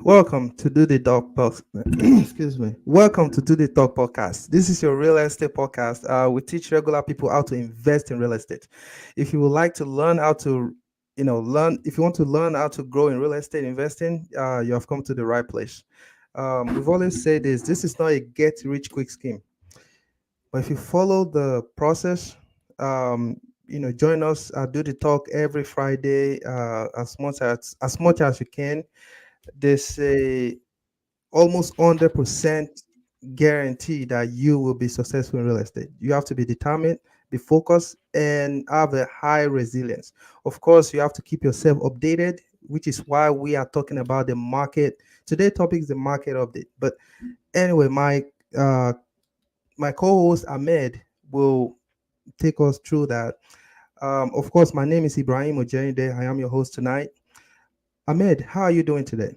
Welcome to Do the Talk Excuse me. Welcome to Do the Talk podcast. This is your real estate podcast. We teach regular people how to invest in real estate. If you would like to learn how to, learn if you want to learn how to grow in real estate investing, you have come to the right place. We've always said this. This is not a get rich quick scheme, but if you follow the process, um, join us. Do the talk every Friday, as much as you can. There's a almost 100% guarantee that you will be successful in real estate. You have to be determined, be focused, and have a high resilience. Of course, you have to keep yourself updated, which is why we are talking about the market. Today's topic is the market update. But anyway, uh, my co-host Ahmed will take us through that. Of course, my name is Ibrahim Ojerinde. I am your host tonight. Ahmed, how are you doing today?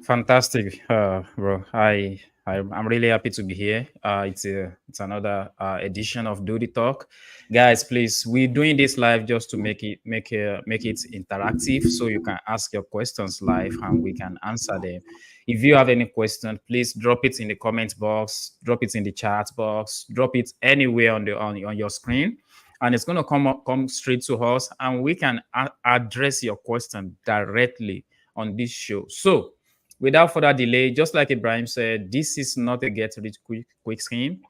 Fantastic, bro. I'm really happy to be here. It's another edition of Do the Talk, guys. Please, we're doing this live just to make it interactive, so you can ask your questions live and we can answer them. If you have any question, please drop it in the comment box, drop it in the chat box, drop it anywhere on your screen, and it's gonna come straight to us, and we can address your question directly on this show. So without further delay, just like Ibrahim said, this is not a get rich quick scheme.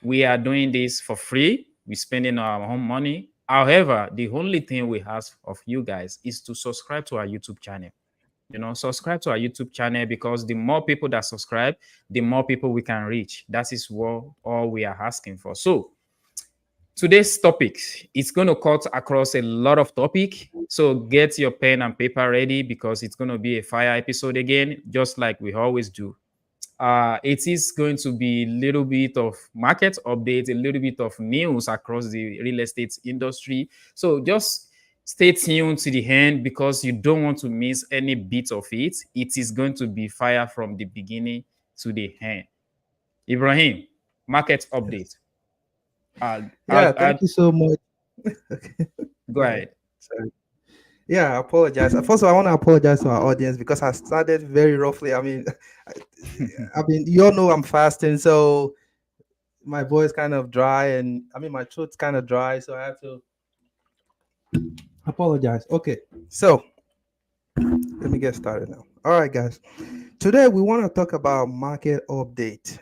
We are doing this for free. We're spending our own money. However, the only thing we ask of you guys is to subscribe to our YouTube channel. Subscribe to our YouTube channel, because the more people that subscribe, the more people we can reach. That is what all we are asking for. So today's topic, it's going to cut across a lot of topic, so get your pen and paper ready, because it's going to be a fire episode again, just like we always do. It is going to be a little bit of market update, a little bit of news across the real estate industry. So just stay tuned to the end, because you don't want to miss any bit of it. It is going to be fire from the beginning to the end. Ibrahim, market update. Yes. uh, Yeah, I, thank I, you so much. Okay, go go ahead. ahead. Sorry. Yeah, I apologize. First of all, I want to apologize to our audience because I started very roughly. I mean, I, you all know I'm fasting, so my voice kind of dry, and I mean my throat's kind of dry, so I have to apologize. Okay, so let me get started now. All right, guys. Today we want to talk about market update.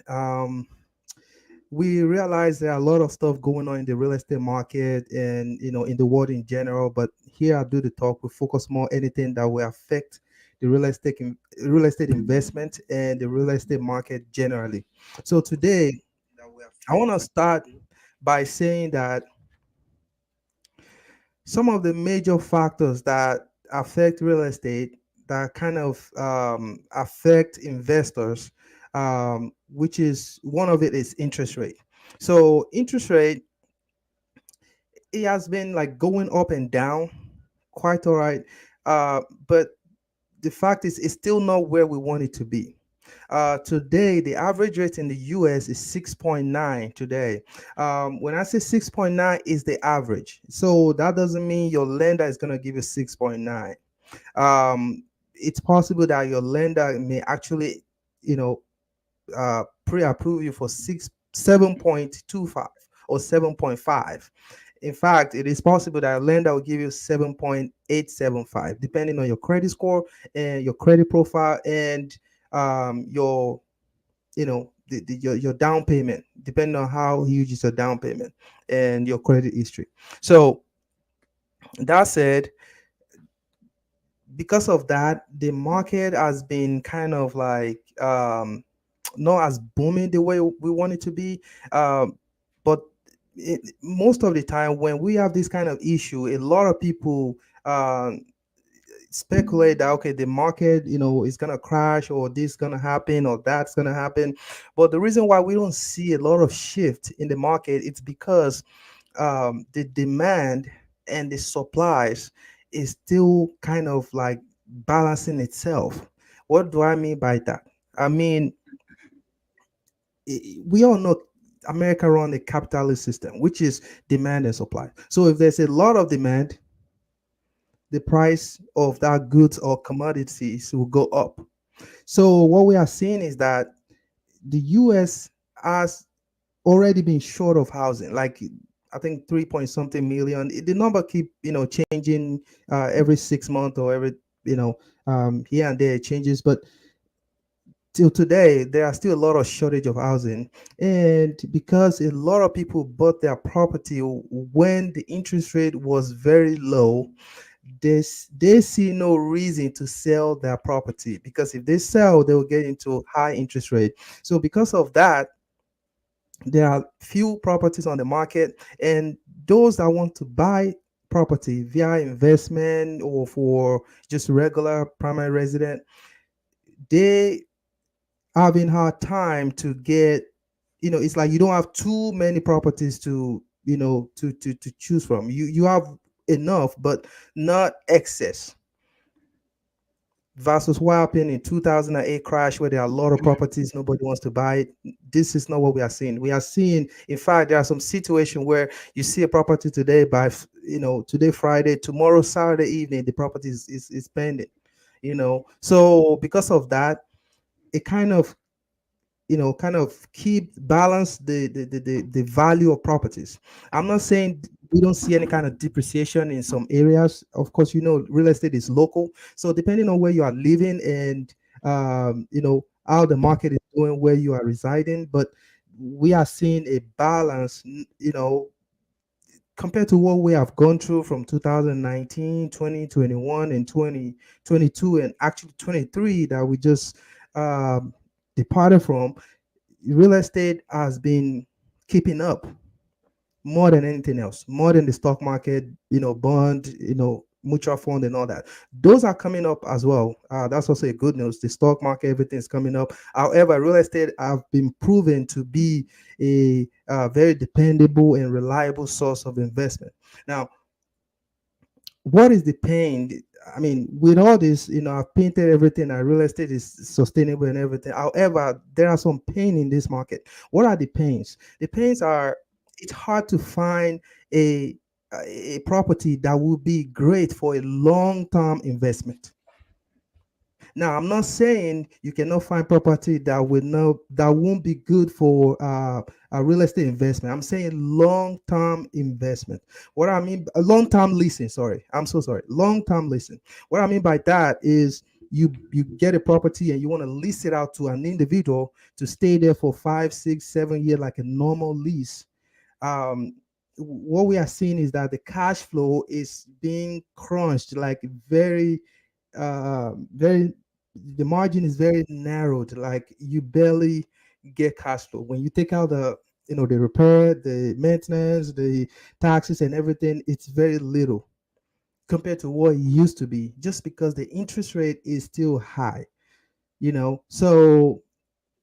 We realize there are a lot of stuff going on in the real estate market and in the world in general, but here I do the talk, we focus more anything that will affect the real estate investment and the real estate market generally. So today I want to start by saying that some of the major factors that affect real estate, that kind of affect investors, which is one of it is interest rate. So interest rate, it has been like going up and down, quite all right, but the fact is it's still not where we want it to be. Today, the average rate in the US is 6.9 today. When I say 6.9 is the average, so that doesn't mean your lender is going to give you 6.9. It's possible that your lender may actually, you know, pre-approve you for 7.25 or 7.5. In fact, it is possible that a lender will give you 7.875, depending on your credit score and your credit profile and your your down payment, depending on how huge is your down payment and your credit history. So that said, because of that, the market has been kind of like not as booming the way we want it to be. But most of the time, when we have this kind of issue, a lot of people speculate that okay, the market, is gonna crash, or this gonna happen, or that's gonna happen. But the reason why we don't see a lot of shift in the market, it's because the demand and the supplies is still kind of like balancing itself. What do I mean by that? I mean, we all know America run a capitalist system, which is demand and supply. So if there's a lot of demand, the price of that goods or commodities will go up. So what we are seeing is that the US has already been short of housing. Like I think 3 point something million. The number keep changing every 6 months or every here and there it changes, but till today there are still a lot of shortage of housing, and because a lot of people bought their property when the interest rate was very low, they see no reason to sell their property, because if they sell they will get into high interest rate. So because of that, there are few properties on the market, and those that want to buy property via investment or for just regular primary resident, they having hard time to get, it's like you don't have too many properties to to choose from. You have enough but not excess, versus what happened in 2008 crash, where there are a lot of properties, nobody wants to buy it. This is not what we are seeing. We are seeing, in fact, there are some situation where you see a property today by today Friday, tomorrow Saturday evening the property is pending. So because of that, it kind of keep balance the value of properties. I'm not saying we don't see any kind of depreciation in some areas. Of course, real estate is local, so depending on where you are living and how the market is doing where you are residing, but we are seeing a balance, compared to what we have gone through from 2019, 2021, and 2022, and actually 23 that we just um, departed from. Real estate has been keeping up more than anything else, more than the stock market, bond, mutual fund and all that. Those are coming up as well. That's also a good news. The stock market, everything's coming up. However, real estate have been proven to be a very dependable and reliable source of investment. Now, what is the pain? I mean, with all this, I've painted everything that real estate is sustainable and everything. However, there are some pain in this market. What are the pains? The pains are, it's hard to find a a property that will be great for a long-term investment. Now, I'm not saying you cannot find property that won't be good for a real estate investment. I'm saying long-term investment. What I mean, a long-term leasing. Sorry, I'm so sorry. Long-term leasing. What I mean by that is you get a property and you want to lease it out to an individual to stay there for 5, 6, 7 years like a normal lease. Um, what we are seeing is that the cash flow is being crunched like very, the margin is very narrowed, like you barely get cash flow when you take out the repair, the maintenance, the taxes and everything. It's very little compared to what it used to be, just because the interest rate is still high. So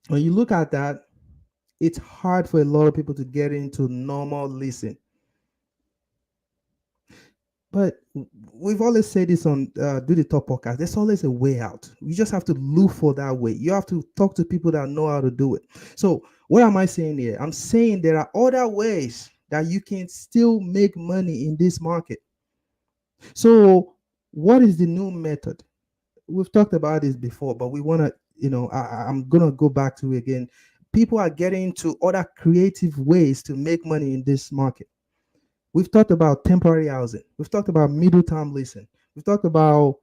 when you look at that, it's hard for a lot of people to get into normal leasing. But we've always said this on Do the Top podcast. There's always a way out. You just have to look for that way. You have to talk to people that know how to do it. So, what am I saying here? I'm saying there are other ways that you can still make money in this market. So, what is the new method? We've talked about this before, but we want to, I'm going to go back to it again. People are getting into other creative ways to make money in this market. We've talked about temporary housing. We've talked about middle term leasing. We've talked about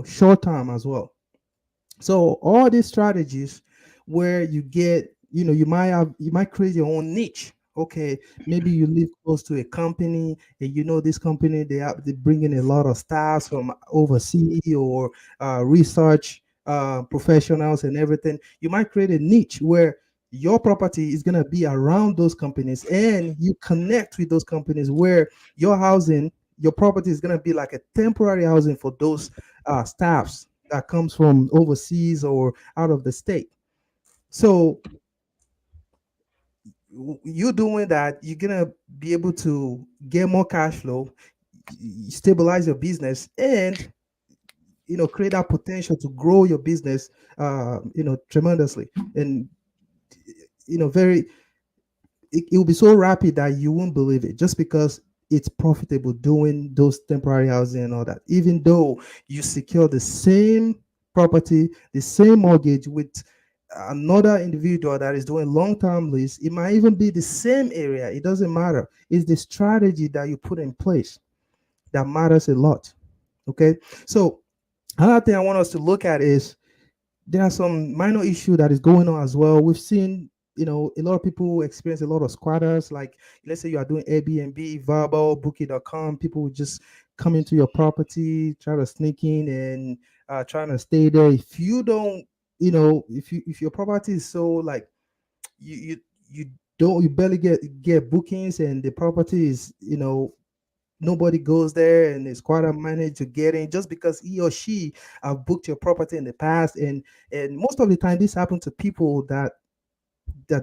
short term as well. So all these strategies where you get, you might create your own niche. Okay, maybe you live close to a company, and this company they bring in a lot of staff from overseas or research professionals and everything. You might create a niche where your property is going to be around those companies, and you connect with those companies where your property is going to be like a temporary housing for those staffs that comes from overseas or out of the state. So you doing that, you're gonna be able to get more cash flow, stabilize your business, and create that potential to grow your business, tremendously. And very, it will be so rapid that you won't believe it, just because it's profitable doing those temporary housing and all that, even though you secure the same property, the same mortgage with another individual that is doing long-term lease. It might even be the same area. It doesn't matter. It's the strategy that you put in place that matters a lot. Okay. So another thing I want us to look at is, there are some minor issue that is going on as well. We've seen, a lot of people experience a lot of squatters. Like, let's say you are doing Airbnb, Verbal, Booking.com, people will just come into your property, try to sneak in and trying to stay there. If you don't, if your property is so like, you don't, you barely get bookings, and the property is, nobody goes there, and it's quite a managed to get in just because he or she have booked your property in the past. And most of the time this happens to people that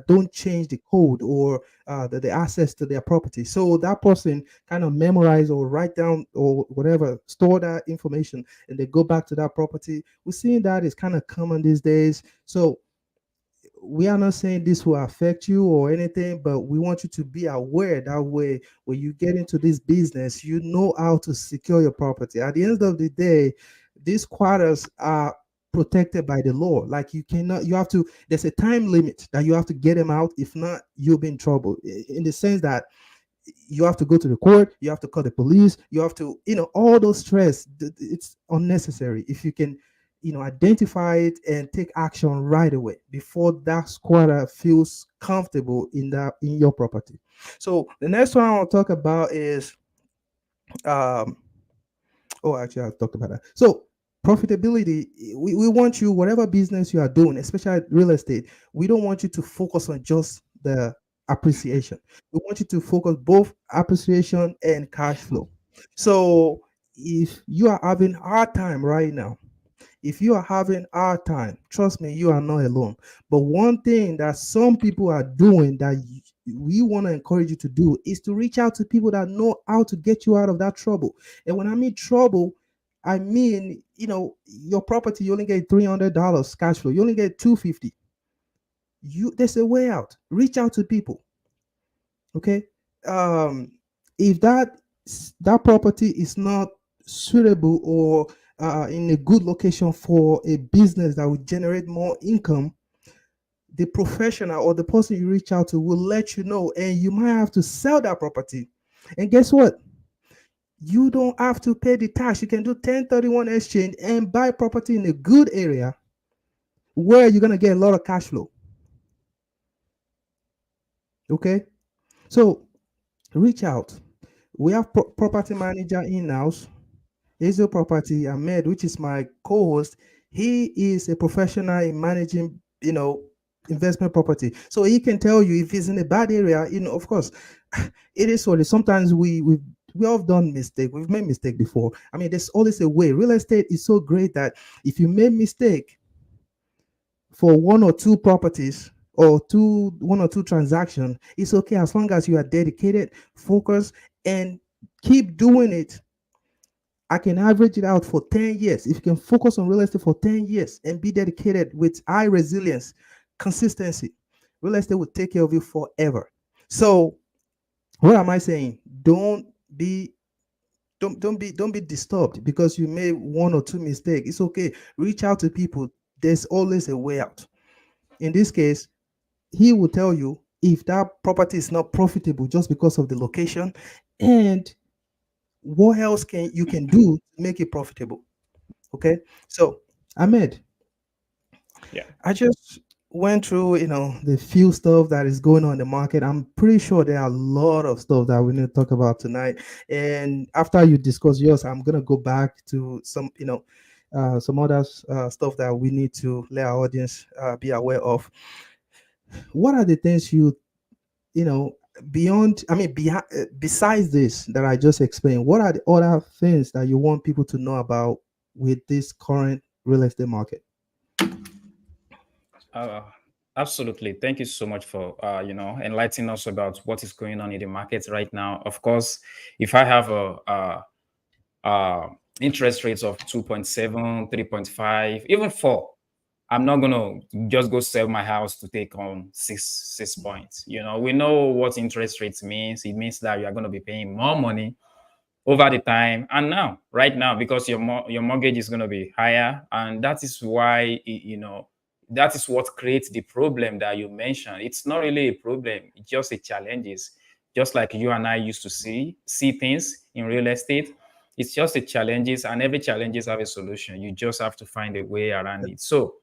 don't change the code, or the access to their property. So that person kind of memorize or write down or whatever, store that information, and they go back to that property. We're seeing that is kind of common these days. So we are not saying this will affect you or anything, but we want you to be aware. That way, when you get into this business, you know how to secure your property. At the end of the day, these quarters are protected by the law. Like, you have to, there's a time limit that you have to get them out. If not, you'll be in trouble. In the sense that you have to go to the court, you have to call the police, you have to, all those stress, it's unnecessary. If you can, identify it and take action right away before that squatter feels comfortable in your property. So the next one I want to talk about is, um oh, actually, I've talked about that. So profitability, we want you, whatever business you are doing, especially real estate, we don't want you to focus on just the appreciation. We want you to focus both appreciation and cash flow. So if you are having hard time right now, if you are having hard time, trust me, you are not alone. But one thing that some people are doing that we want to encourage you to do is to reach out to people that know how to get you out of that trouble. And when I mean trouble, I mean, your property, you only get $300 cash flow, you only get 250. There's a way out. Reach out to people. Okay. If that property is not suitable, or in a good location for a business that will generate more income, the professional or the person you reach out to will let you know, and you might have to sell that property. And guess what? You don't have to pay the tax. You can do 1031 exchange and buy property in a good area where you're going to get a lot of cash flow. Okay. So reach out. We have property manager in-house, Hazel Property. Ahmed, which is my co-host, he is a professional in managing, investment property. So he can tell you if it's in a bad area. Of course, it is what it is. Sometimes we have done mistake. We've made mistake before. I mean, there's always a way. Real estate is so great that if you made mistake for one or two properties, or one or two transactions, it's okay, as long as you are dedicated, focused, and keep doing it. I can average it out for 10 years. If you can focus on real estate for 10 years and be dedicated with high resilience, consistency, real estate will take care of you forever. So what am I saying? Don't be disturbed because you made one or two mistakes. It's okay. Reach out to people. There's always a way out. In this case, he will tell you if that property is not profitable just because of the location, and what else you can do to make it profitable. Okay. So Ahmed, Yeah. I just went through, the few stuff that is going on in the market. I'm pretty sure there are a lot of stuff that we need to talk about tonight. And after you discuss yours, I'm gonna go back to some other stuff that we need to let our audience be aware of. What are the things you know beyond? I mean, besides this that I just explained, what are the other things that you want people to know about with this current real estate market? Uh, Absolutely. Thank you so much for enlightening us about what is going on in the market right now. Of course, if I have a interest rates of 2.7, 3.5, even 4. I'm not gonna just go sell my house to take on 6 points. We know what interest rates means. It means that you are gonna be paying more money over the time, and now, right now, because your mortgage is gonna be higher, and that is why that is what creates the problem that you mentioned. It's not really a problem; it's just a challenges. Just like you and I used to see things in real estate, it's just a challenges, and every challenges have a solution. You just have to find a way around it. So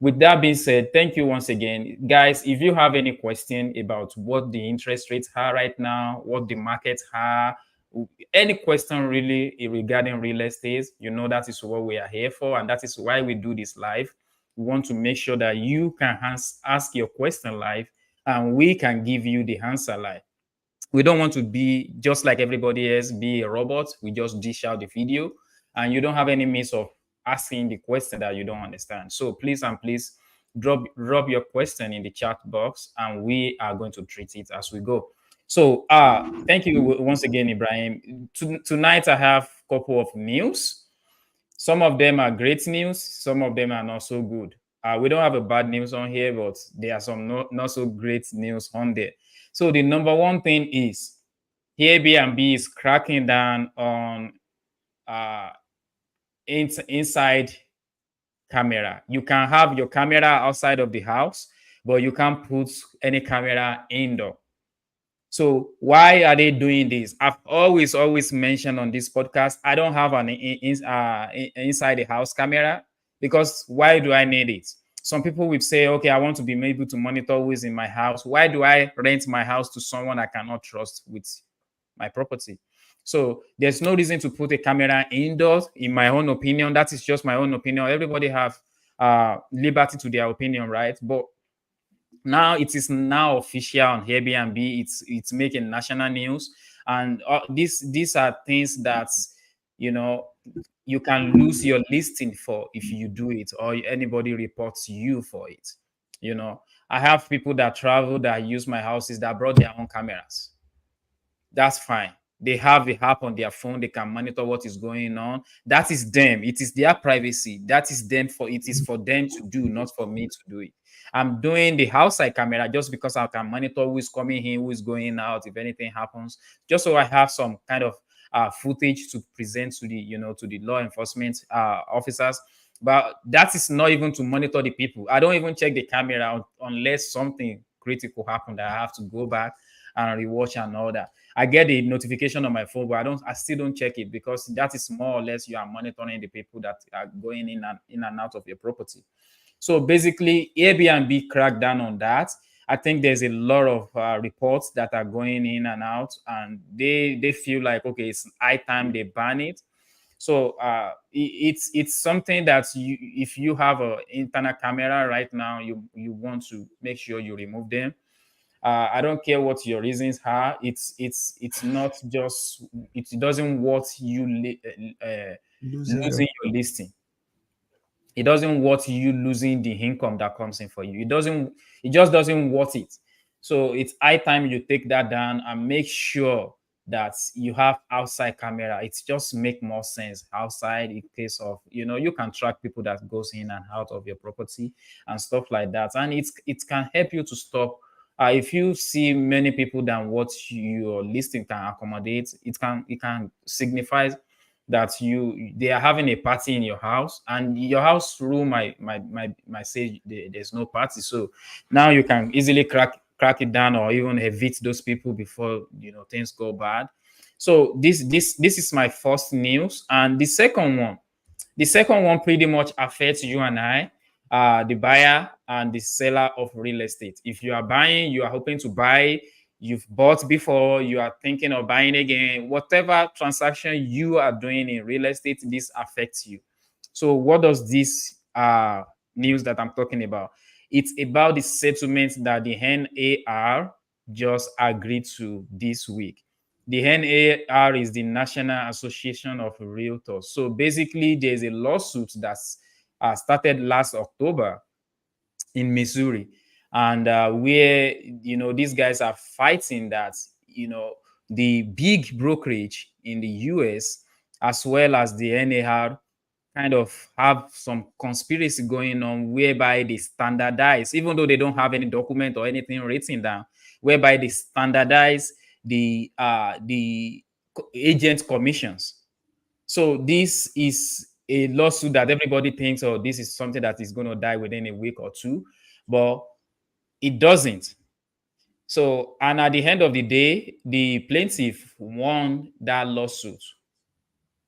with that being said, thank you once again. Guys, if you have any question about what the interest rates are right now, what the markets are, any question really regarding real estate, that is what we are here for. And that is why we do this live. We want to make sure that you can ask your question live and we can give you the answer live. We don't want to be just like everybody else, be a robot. We just dish out the video and you don't have any means of asking the question that you don't understand. So please and please drop your question in the chat box and we are going to treat it as we go. So thank you once again, Ibrahim. Tonight I have a couple of news. Some of them are great news, some of them are not so good. We don't have a bad news on here, but there are some not so great news on there. So the number one thing is Airbnb is cracking down on inside camera. You can have your camera outside of the house, but you can't put any camera indoor. So why are they doing this? I've always mentioned on this podcast, I don't have an inside the house camera because why do I need it? Some people will say, okay, I want to be able to monitor who is in my house. Why do I rent my house to someone I cannot trust with my property? So there's no reason to put a camera indoors, in my own opinion. That is just my own opinion. Everybody have liberty to their opinion, right? But now it is now official on Airbnb. It's making national news, and these are things that you can lose your listing for if you do it, or anybody reports you for it. I have people that travel that use my houses that brought their own cameras. That's fine. They have the app on their phone. They can monitor what is going on. That is them. It is their privacy. That is them for. It is for them to do, not for me to do it. I'm doing the outside camera just because I can monitor who is coming in, who is going out, if anything happens, just so I have some kind of footage to present to the law enforcement officers. But that is not even to monitor the people. I don't even check the camera unless something critical happened that I have to go back and rewatch and all that. I get the notification on my phone, but I still don't check it because that is more or less you are monitoring the people that are going in and out of your property. So basically, Airbnb cracked down on that. I think there's a lot of reports that are going in and out, and they feel like, okay, it's high time they ban it. So it's something that if you have an internal camera right now, you want to make sure you remove them. I don't care what your reasons are. It's not just, it doesn't worth you losing your listing. It doesn't worth you losing the income that comes in for you. It just doesn't worth it. So it's high time you take that down and make sure that you have outside camera. It's just make more sense outside in case of, you can track people that goes in and out of your property and stuff like that. And it can help you to stop. If you see many people than what your listing can accommodate, it can signify that they are having a party in your house, and your house rule might say there's no party. So now you can easily crack it down or even evict those people before things go bad. So this is my first news. And the second one pretty much affects you and I, the buyer and the seller of real estate. If you are buying, you are hoping to buy, you've bought before, you are thinking of buying again, whatever transaction you are doing in real estate, this affects you. So what does this news that I'm talking about? It's about the settlement that the NAR just agreed to this week. The NAR is the National Association of Realtors. So basically, there's a lawsuit that's started last October in Missouri, and where these guys are fighting that the big brokerage in the US as well as the NAR kind of have some conspiracy going on whereby they standardize, even though they don't have any document or anything written down, whereby they standardize the agent commissions. So this is a lawsuit that everybody thinks, oh, this is something that is going to die within a week or two, but it doesn't. So, and at the end of the day, the plaintiff won that lawsuit.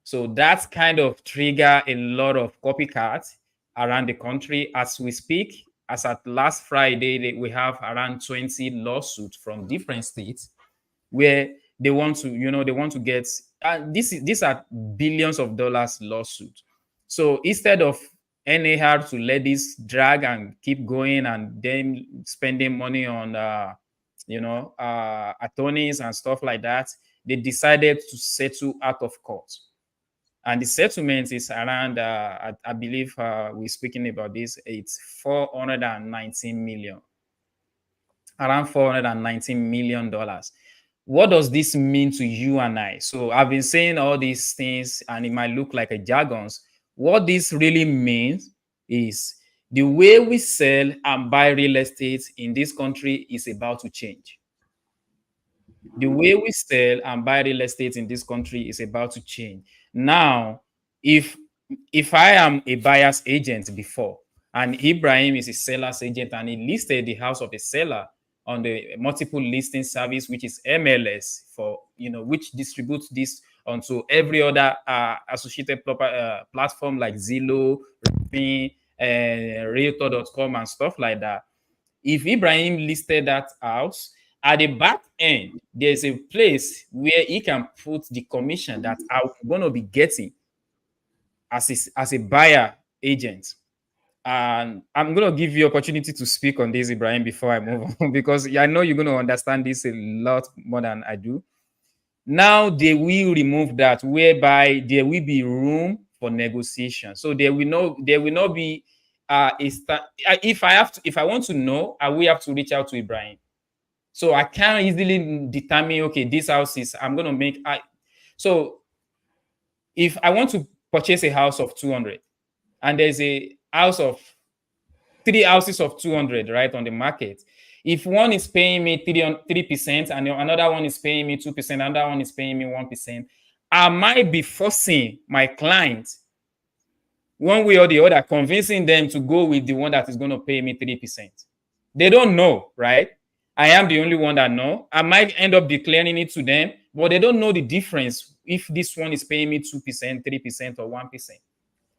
So that's kind of trigger a lot of copycats around the country as we speak. As at last Friday, we have around 20 lawsuits from different states where they want to, they want to get these are billions of dollars lawsuit. So instead of NAR to let this drag and keep going and then spending money on attorneys and stuff like that, they decided to settle out of court. And the settlement is around, I believe we're speaking about this, it's 419 million, around $419 million. What does this mean to you and I? So I've been saying all these things and it might look like a jargons. What this really means is the way we sell and buy real estate in this country is about to change. The way we sell and buy real estate in this country is about to change. Now, if I am a buyer's agent before and Ibrahim is a seller's agent and he listed the house of a seller on the multiple listing service, which is MLS, for which distributes this onto every other associated platform like Zillow, Realtor.com and stuff like that. If Ibrahim listed that house, at the back end, there's a place where he can put the commission that I'm going to be getting as a buyer agent. And I'm going to give you opportunity to speak on this, Ibrahim, before I move on, because I know you're going to understand this a lot more than I do. Now they will remove that, whereby there will be room for negotiation. So there will not be if I want to know, I will have to reach out to Ibrahim. So I can't easily determine, okay, this house is, I'm going to make, so if I want to purchase a house of 200 and there's a house of 3 houses of 200, right, on the market. If one is paying me 3% and another one is paying me 2%, another one is paying me 1%, I might be forcing my client one way or the other, convincing them to go with the one that is going to pay me 3%. They don't know, right? I am the only one that know. I might end up declaring it to them, but they don't know the difference if this one is paying me 2%, 3%, or 1%,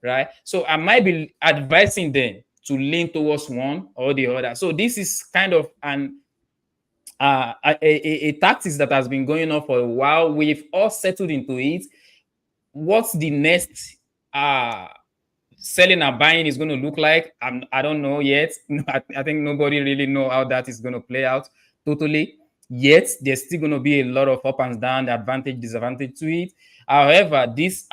right? So I might be advising them to lean towards one or the other. So this is kind of a tactic that has been going on for a while. We've all settled into it. What's the next selling and buying is going to look like? I don't know yet. I think nobody really know how that is going to play out totally. Yet there's still going to be a lot of up and down, advantage, disadvantage to it. However, this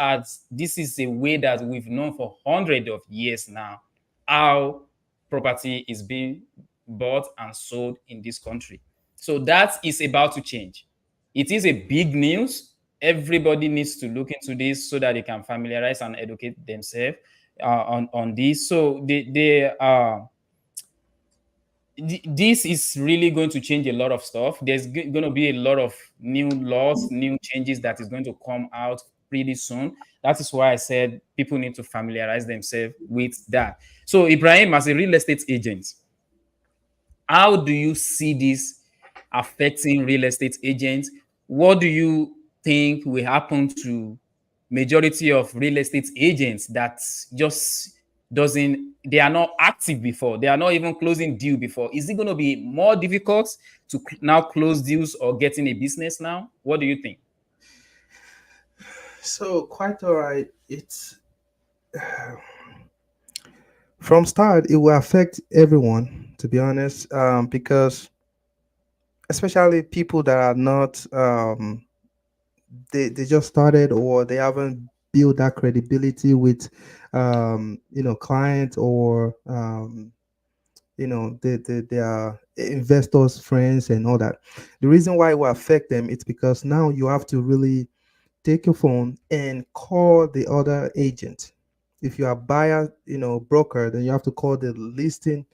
is a way that we've known for hundreds of years now, how property is being bought and sold in this country. So that is about to change. It is a big news. Everybody needs to look into this so that they can familiarize and educate themselves on this. So this is really going to change a lot of stuff. There's going to be a lot of new laws, new changes that is going to come out pretty soon. That is why I said people need to familiarize themselves with that. So Ibrahim, as a real estate agent, how do you see this affecting real estate agents? What do you think will happen to majority of real estate agents that just they are not active before, they are not even closing deal before? Is it going to be more difficult to now close deals or getting a business now? What do you think? So quite all right. It's from start it will affect everyone, to be honest, because especially people that are not they just started or they haven't built that credibility with clients or their investors, friends, and all that. The reason why it will affect them, it's because now you have to really take your phone and call the other agent. If you are buyer, broker, then you have to call the listing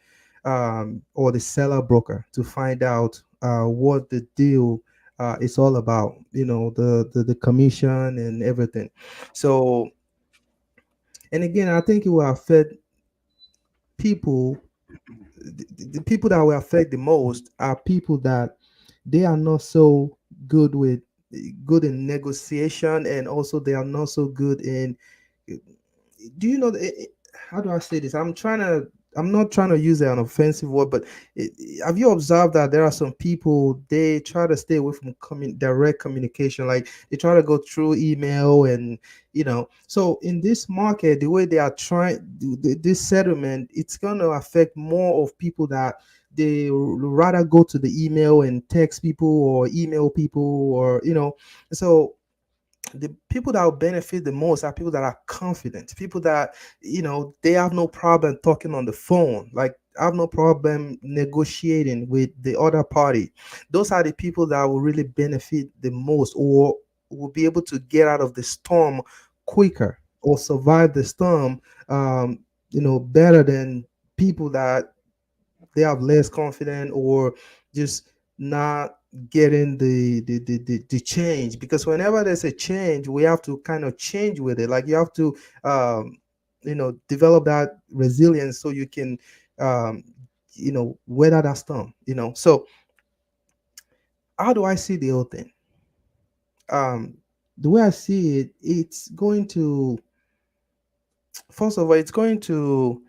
or the seller broker to find out what the deal is all about. The commission and everything. So, and again, I think it will affect people. The people that will affect the most are people that they are not so good with good in negotiation, and also they are not so good in, do you know how do I say this? I'm not trying to use an offensive word, but have you observed that there are some people, they try to stay away from direct communication, like they try to go through email, and so in this market, the way they are trying this settlement, it's going to affect more of people that they rather go to the email and text people or email people, or so the people that will benefit the most are people that are confident, people that they have no problem talking on the phone, like have no problem negotiating with the other party. Those are the people that will really benefit the most, or will be able to get out of the storm quicker, or survive the storm better than people that they have less confident, or just not getting the change. Because whenever there's a change, we have to kind of change with it, like you have to develop that resilience so you can um weather that storm. So how do I see the whole thing? The way I see it, it's going to, first of all, it's going to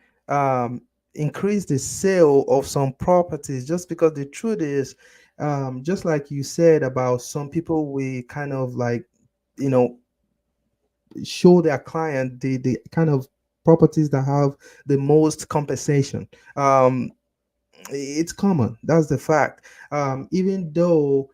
increase the sale of some properties, just because the truth is, just like you said about some people, we kind of like, you know, show their client the kind of properties that have the most compensation. It's common. That's the fact. Even though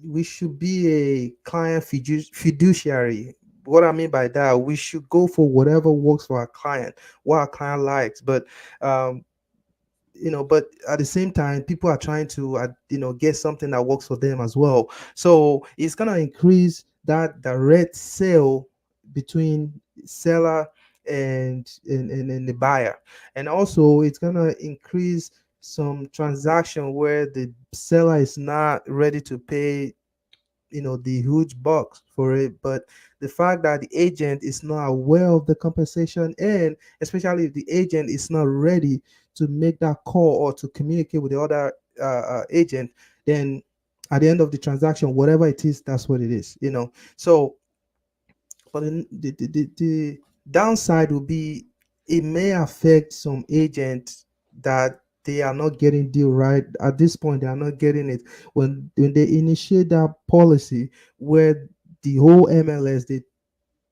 we should be a client fiduciary. What I mean by that, we should go for whatever works for our client, what our client likes. But um, but at the same time, people are trying to get something that works for them as well. So it's gonna increase that direct sale between seller and the buyer. And also it's gonna increase some transaction where the seller is not ready to pay the huge bucks for it, but the fact that the agent is not aware of the compensation, and especially if the agent is not ready to make that call or to communicate with the other agent, then at the end of the transaction, whatever it is, that's what it is. So but the downside will be, it may affect some agents that they are not getting deal right at this point. They are not getting it when they initiate that policy where the whole MLS,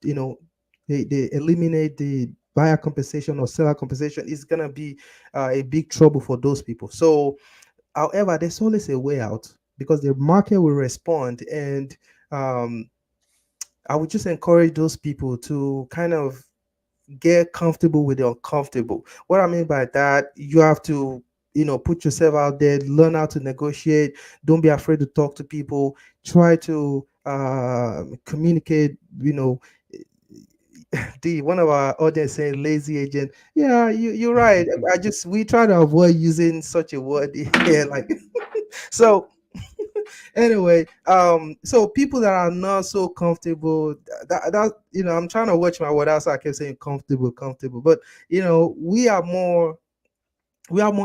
you know they eliminate the buyer compensation or seller compensation. Is gonna be a big trouble for those people. So however, there's always a way out, because the market will respond. And um, I would just encourage those people to kind of get comfortable with the uncomfortable. What I mean by that, you have to, put yourself out there, learn how to negotiate. Don't be afraid to talk to people. Try to communicate. The one of our audience saying lazy agent. Yeah, you're right. We try to avoid using such a word here, like so. Anyway, so people that are not so comfortable, that I'm trying to watch my word out, so I kept saying comfortable, comfortable. But we have more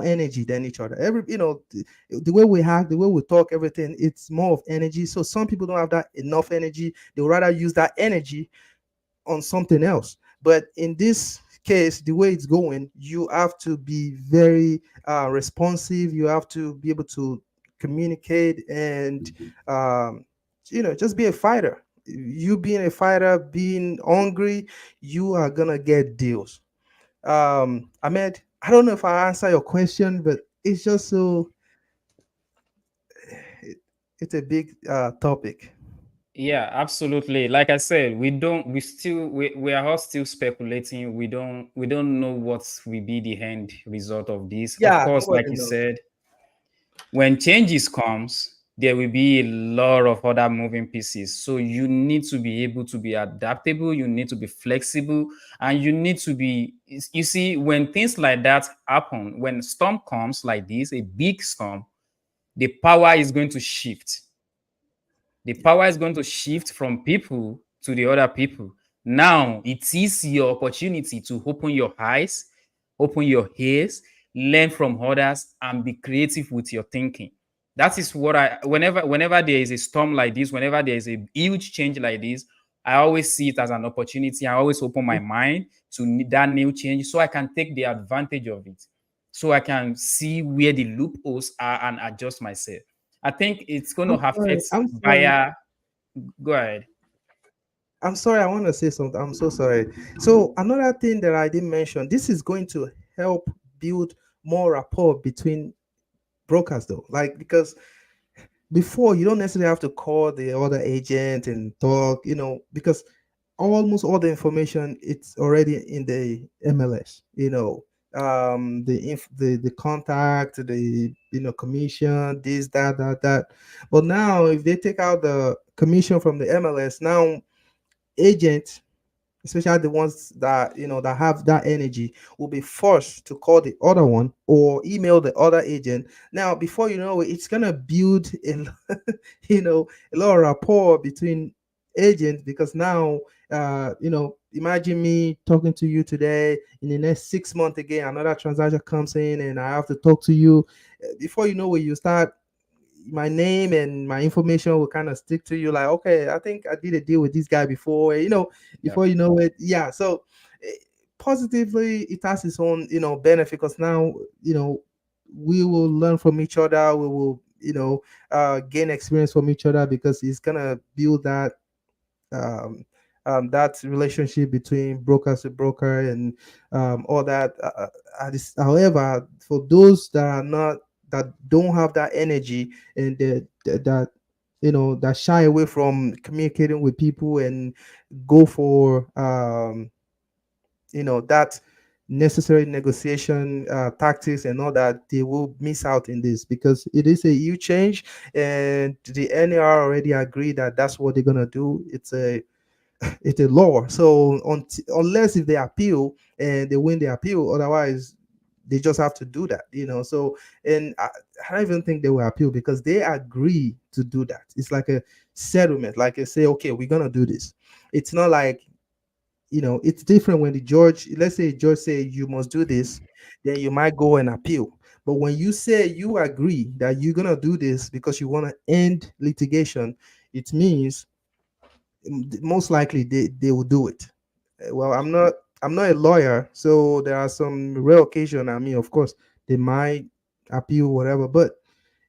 energy than each other. The way we act, the way we talk, everything, it's more of energy. So some people don't have that enough energy. They would rather use that energy on something else. But in this case, the way it's going, you have to be very responsive. You have to be able to communicate, and just be a fighter. You being a fighter, being hungry, you are gonna get deals. Ahmed, I don't know if I answer your question, but it's just so it, it's a big topic. Yeah, absolutely. Like I said, we are all still speculating. We don't know what will be the end result of this. Of Yeah, course, like nobody you knows. said, when changes comes, there will be a lot of other moving pieces. So you need to be able to be adaptable, you need to be flexible, and you need to be, you see, when things like that happen, when storm comes like this, a big storm, the power is going to shift. The power is going to shift from people to the other people. Now it is your opportunity to open your eyes, open your ears, learn from others, and be creative with your thinking. That is what I, whenever there is a storm like this, whenever there is a huge change like this, I always see it as an opportunity. I always open my mind to that new change so I can take the advantage of it. So I can see where the loopholes are and adjust myself. I think it's going to I'm sorry. affect I'm sorry. buyer. Go ahead. I'm sorry. I want to say something. I'm so sorry. So another thing that I didn't mention, this is going to help build more rapport between brokers, though. Like because before you don't necessarily have to call the other agent and talk, because almost all the information it's already in the MLS. The contact, the commission, this, that, that, that. But now if they take out the commission from the MLS, now agents, especially the ones that that have that energy, will be forced to call the other one or email the other agent. Now before you know it, it's gonna build a lot of rapport between agents, because now imagine me talking to you today. In the next 6 months again, another transaction comes in and I have to talk to you. Before you know it, you start, my name and my information will kind of stick to you, like, okay, I think I did a deal with this guy before, Yeah. before you know it. Yeah. So eh, positively it has its own benefit, because now we will learn from each other, we will gain experience from each other, because it's gonna build um, that relationship between brokers to broker and all that. However, for those that are not, that don't have that energy, and that that shy away from communicating with people and go for that necessary negotiation tactics and all that, they will miss out in this, because it is a huge change, and the NAR already agreed that that's what they're gonna do. It's a law. So unless if they appeal and they win the appeal, otherwise they just have to do that. So, and I don't even think they will appeal, because they agree to do that. It's like a settlement. Like they say, okay, we're gonna do this. It's not like, it's different when the judge, let's say judge say you must do this, then you might go and appeal. But when you say you agree that you're gonna do this because you want to end litigation, it means most likely they will do it. Well, I'm not a lawyer, so there are some rare occasion. I mean, of course, they might appeal, whatever. But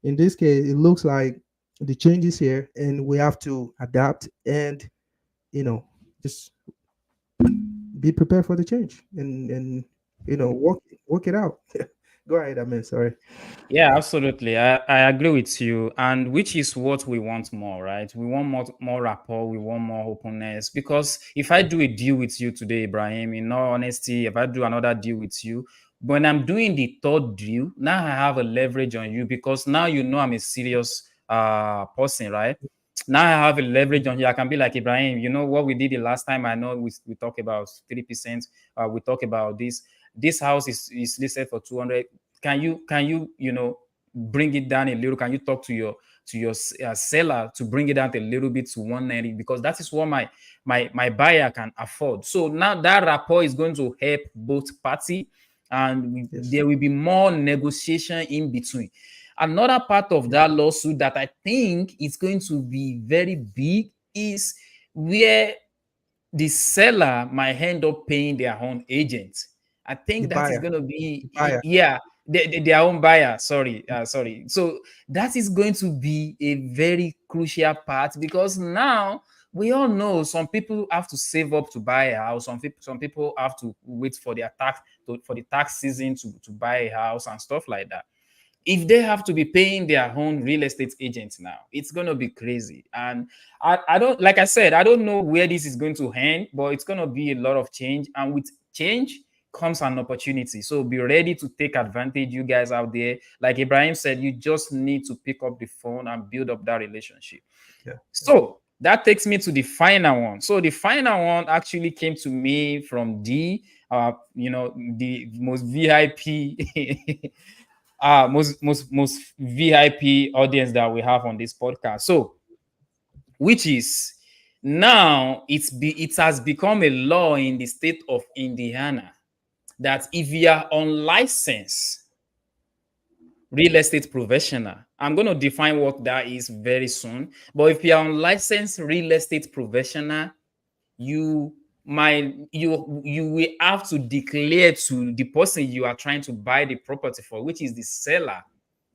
in this case, it looks like the change is here, and we have to adapt and you know just be prepared for the change, and work it out. Go ahead, I mean, sorry. Yeah, absolutely. I agree with you. And which is what we want more, right? We want more rapport, we want more openness. Because if I do a deal with you today, Ibrahim, in all honesty, if I do another deal with you, when I'm doing the third deal, now I have a leverage on you, because now you know I'm a serious person, right? Now I have a leverage on you. I can be like, Ibrahim, you know what we did the last time? I know we talked about 3%. We talk about this. This house is listed for 200. Can you bring it down a little? Can you talk to your seller to bring it down a little bit to 190, because that is what my buyer can afford. So now that rapport is going to help both party, and Yes. there will be more negotiation in between. Another part of that lawsuit that I think is going to be very big is where the seller might end up paying their own agent. I The think that is buyer. going to The be, buyer. yeah, their own buyer. Sorry. So that is going to be a very crucial part, because now we all know some people have to save up to buy a house. Some people have to wait for their for the tax season to buy a house and stuff like that. If they have to be paying their own real estate agents now, it's going to be crazy. And I don't, like I said, I don't know where this is going to end, but it's going to be a lot of change. And with change comes an opportunity. So be ready to take advantage, you guys out there. Like Ibrahim said, you just need to pick up the phone and build up that relationship. Yeah. So that takes me to the final one. So the final one actually came to me from the most VIP most VIP audience that we have on this podcast. So which is now it has become a law in the state of Indiana that if you are unlicensed real estate professional, I'm going to define what that is very soon. But if you are unlicensed real estate professional, you will have to declare to the person you are trying to buy the property for, which is the seller,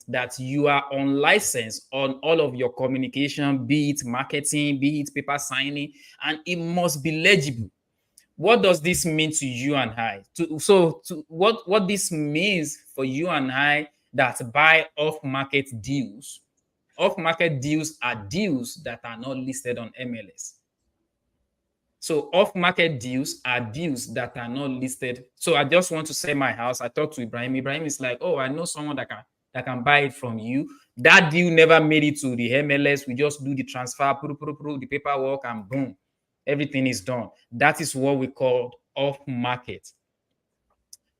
that you are unlicensed on all of your communication, be it marketing, be it paper signing, and it must be legible. What does this mean to you and I? What this means for you and I that buy off-market deals? Off-market deals are deals that are not listed on MLS. So off-market deals are deals that are not listed. So I just want to sell my house. I talked to Ibrahim. Ibrahim is like, oh, I know someone that can buy it from you. That deal never made it to the MLS. We just do the transfer, the paperwork, and boom, everything is done. That is what we call off-market.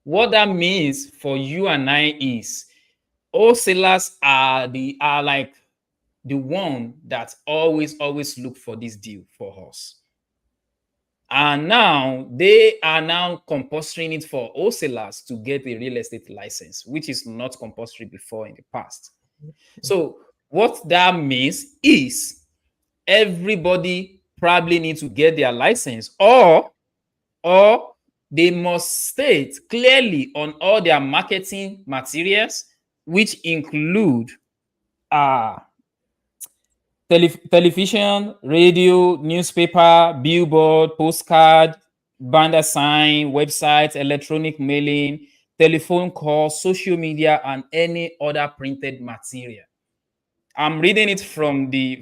What that means for you and I is wholesalers are like the one that always look for this deal for us. And now they are now compulsoring it for wholesalers to get a real estate license, which is not compulsory before in the past. So what that means is everybody probably needs to get their license, or they must state clearly on all their marketing materials, which include television, radio, newspaper, billboard, postcard, banner sign, website, electronic mailing, telephone call, social media, and any other printed material. I'm reading it from the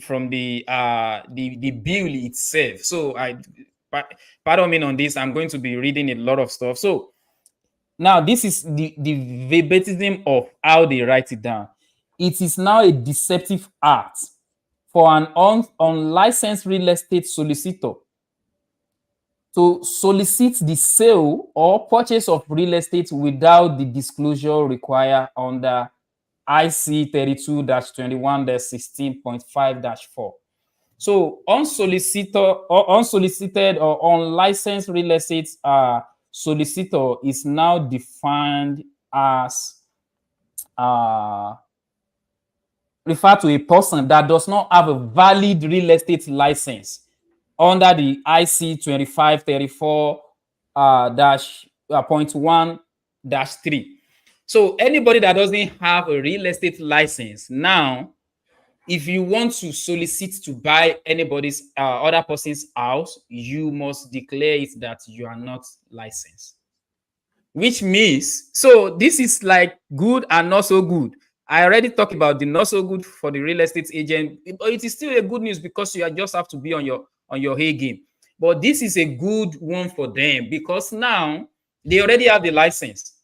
bill itself. So pardon me on this. I'm going to be reading a lot of stuff. So now this is the verbatim of how they write it down. It is now a deceptive act for an unlicensed real estate solicitor to solicit the sale or purchase of real estate without the disclosure required under IC 32-21-16.5-4. So unsolicited or unlicensed real estate solicitor is now defined as refer to a person that does not have a valid real estate license under the IC 2534-.1-3. So anybody that doesn't have a real estate license, now, if you want to solicit to buy anybody's other person's house, you must declare it that you are not licensed. Which means, so this is like good and not so good. I already talked about the not so good for the real estate agent, but it is still a good news because you just have to be on your A game. But this is a good one for them because now they already have the license.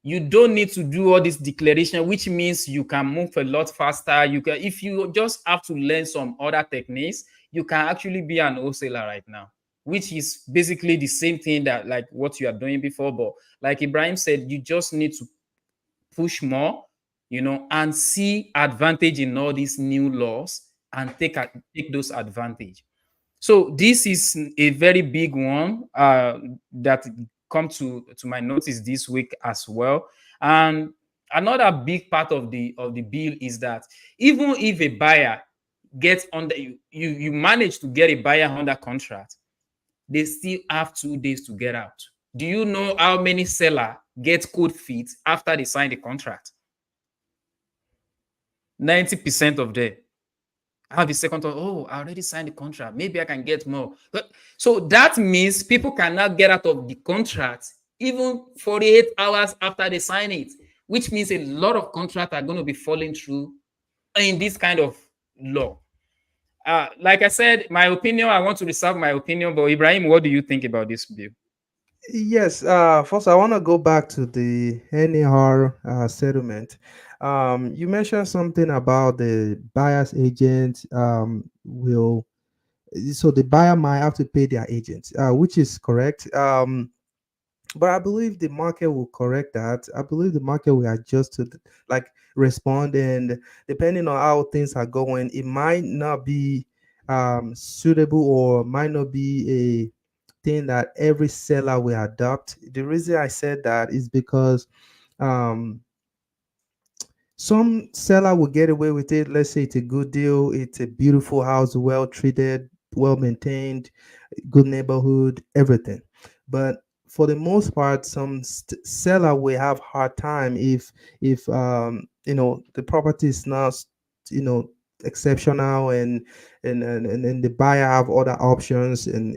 You don't need to do all this declaration, which means you can move a lot faster. You can, if you just have to learn some other techniques, you can actually be an wholesaler right now, which is basically the same thing that like what you are doing before. But like Ibrahim said, you just need to push more, and see advantage in all these new laws and take those advantage. So this is a very big one that come to my notice this week as well. And another big part of the bill is that even if a buyer gets under you manage to get a buyer under contract, they still have 2 days to get out. Do you know how many sellers get cold feet after they sign the contract? 90% of them have a second thought. Oh, I already signed the contract. Maybe I can get more. So that means people cannot get out of the contract even 48 hours after they sign it, which means a lot of contracts are going to be falling through in this kind of law. Like I said, my opinion, I want to reserve my opinion, but Ibrahim, what do you think about this bill? Yes, first I want to go back to the NAR settlement. You mentioned something about the buyer's agent will, so the buyer might have to pay their agent, which is correct. But I believe the market will correct that. I believe the market will adjust to like respond, and depending on how things are going, it might not be suitable or might not be a thing that every seller will adopt. The reason I said that is because um, some seller will get away with it. Let's say it's a good deal, it's a beautiful house, well treated, well maintained, good neighborhood, everything. But for the most part, some seller will have hard time if the property is not you know exceptional, and the buyer have other options, and